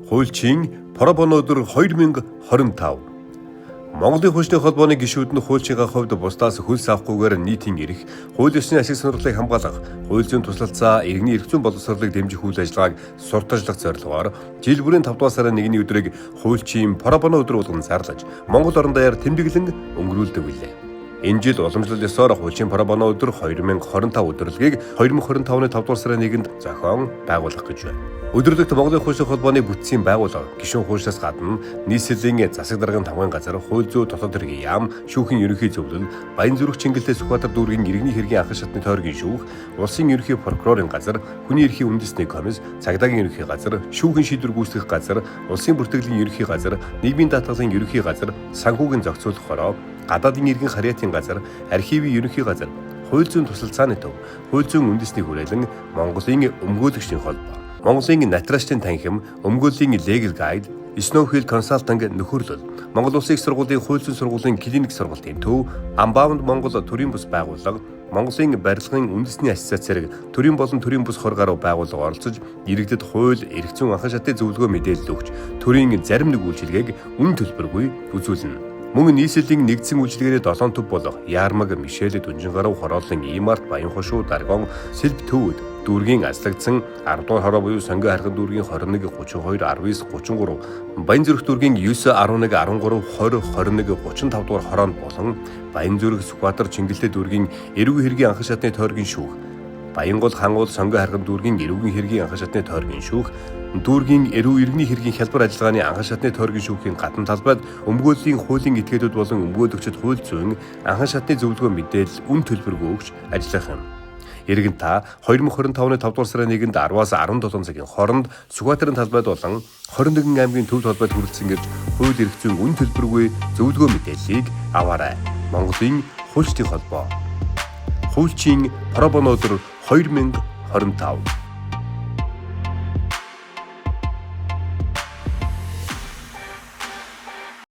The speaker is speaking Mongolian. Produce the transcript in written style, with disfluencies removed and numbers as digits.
Хуульчийн Парабон өдөр 2025. Монголын хүчний холбооны гишүүд нь хуульчийн хувьд бусдаас хөлс авахгүйгээр нийтийн эрх, хууль ёсны ашиг сонирхлыг хамгаалах, хууль зүйн туслалцаа, иргэний эрх зүйн боловсролыг дэмжих үйл ажиллагааг сурталчлах зорилгоор жил бүрийн 5 дугаар сарын 1-ний өдрийг хуульчийн Парабон өдөр болгон зарлаж, Монгол орон даяар тэмдэглэн өнгөрүүлдэг билээ. Энэ жил уламжлал ёсоор хуульчийн Парабон өдөр 2025 өдрөлгийг 2025 оны 5 дугаар сарын 1-нд зохион байгуулах гэж байна. Өдөрлөгт Монголын хуульчийн холбооны бүтцийн байгууллага, гишүүн хуульчаас гадна нийслэлийн засаг даргын тамгын газар, хууль зүйн дотоод хэргийн яам, шүүхийн ерөнхий зөвлөл, Баян зүрх Чингэлтэй Сүхбаатар дүүргийн иргэний хэргийн анхан шатны тойргийн шүүх, улсын ерөнхий прокурорын газар, хүний эрхийн үндэсний комисс, цагдаагийн ерөнхий газар, шүүхийн шийдвэр гүйцэтгэх газар, улсын бүртгэгдлийн ерөнхий газар, нийгмийн даатгалын ерөнхий газар, санхүүгийн зохицуулах хороо, гадаадын иргэн харьяатын газар, архивын ерөнхий газар, хууль зүйн тусалцааны төв, хууль зүйн үндэсний хүрээлэн, Монголын өмгөөлөгчдийн холбоо, Монголын натуралчдын танхим, өмгөөлийн legal guide, Snowfield Consulting нөхөрлөл, Монгол Улсын их сургуулийн хууль зүйн сургуулийн клиник сургалтын төв, Unbound Монгол төрийн бус байгууллага, Монголын барилгын үндэсний ассоциацийг төрийн болон төрийн бус хор гаруй байгууллага оролцож, иргэдэд хууль, эрх зүйн анхан шатны зөвлөгөө мэдээлэл өгч, төрийн зарим нэг үйлчилгээг үн төлбөргүй үзүүлнэ. Мөн нийслэлийн нэгдсэн үйлчилгээний 7 төв болох Яармаг, Мишель, Дүнжин гаруй, Хороолын, Иймарт, Баян хошуу, Даргон, Сэлб төвд дүүргийн аслагдсан 10 дугаар хороо буюу Сонгой харган дүүргийн 21 32 19 33, Баян зүрх дүүргийн 9 11 13 20 21 35 дугаар хороонд болон Баян зүрх Сүхбаатар Чингэлтэй дүүргийн эрүүгийн хэргийн анхан шатны тойргийн шүүх, Баянгол хангуул Сонгой харган дүүргийн эрүүгийн хэргийн анхан шатны тойргийн шүүх, дүүргийн эрүү иргэний хэргийн хялбар ажиллагааны анхан шатны тойргийн шүүхийн гадна талбайд өмгөөлийн хуулийн этгээдүүд болон өмгөөлөгчд хууль зүйн анхан шатны зөвлөгөө мэдээлэл үн төлбөргүй өгч ажиллах юм. Иргэн та 2025 оны 5 дугаар сарын 1-нд 10-аас 17 цагийн хооронд Сүхбаатарын талбайд болон 21 аймгийн төв талбайд хүрэлцэн ирж хууль эрх зүйн үн төлбөргүй зөвлөгөө мэдээллийг аваарай. Монголын хуульчдын холбоо. Хуульчийн Парабон өдөр 2025.